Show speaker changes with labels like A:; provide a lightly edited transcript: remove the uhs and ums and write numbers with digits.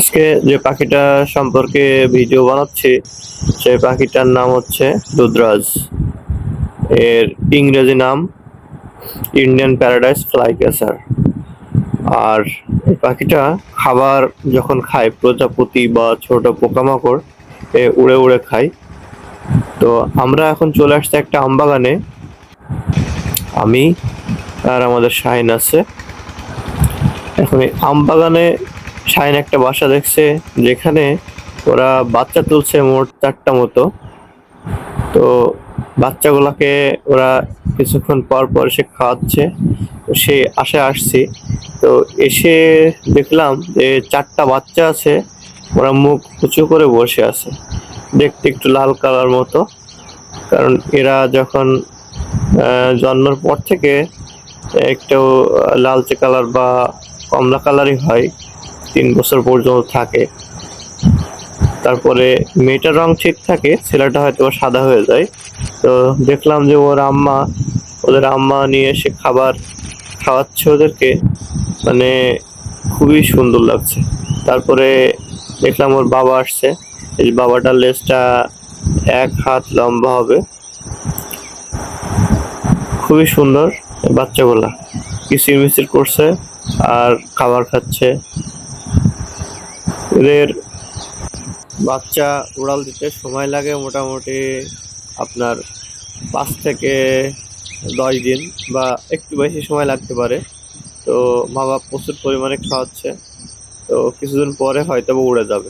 A: আজকে যে পাখিটা সম্পর্কে ভিডিও বানাচ্ছি সেই পাখিটার নাম হচ্ছে দুধরাজ। এর ইংরেজি নাম ইন্ডিয়ান প্যারাডাইস ফ্লাইক্যাচার। আর এই পাখিটা খাবার যখন খায় প্রজাপতি বা ছোট পোকামাকড় উড়ে উড়ে খায়। তো আমরা এখন চলে আসছি একটা আমবাগানে, আমি আর আমাদের শাহিন আছে। এখন এই আমবাগানে শাহিন একটা বাসা দেখছে যেখানে ওরা বাচ্চা তুলছে মোট 4টা মতো। তো বাচ্চাগুলোকে ওরা কিছুক্ষণ পর পর এসে খাওয়াচ্ছে। তো সেই আশায় আসছি। তো এসে দেখলাম যে 4টা বাচ্চা আছে, ওরা মুখ উঁচু করে বসে আছে, দেখতে একটু লাল কালার মতো। কারণ এরা যখন জন্মের পর থেকে একটু লালচে কালার বা কমলা কালারই হয়, 3 বছর পর্যন্ত থাকে। তারপরে মেয়েটার রং ঠিক থাকে, ছেলেটা হয়তো সাদা হয়ে যায়। তো দেখলাম যে ওদের আম্মা নিয়ে এসে খাবার খাওয়াচ্ছে ওদেরকে, মানে খুবই সুন্দর লাগছে। তারপরে দেখলাম ওর বাবা আসছে, এই বাবাটার লেজটা 1 হাত লম্বা হবে, খুবই সুন্দর। বাচ্চাগুলা কিচির মিচির করছে আর খাবার খাচ্ছে। এদের বাচ্চা উড়াল দিতে সময় লাগে মোটামুটি আপনার 5 থেকে 10 দিন বা একটু বেশি সময় লাগতে পারে। তো মা বাপ প্রচুর পরিমাণে খাওয়াচ্ছে, তো কিছুদিন পরে হয়তো উড়ে যাবে।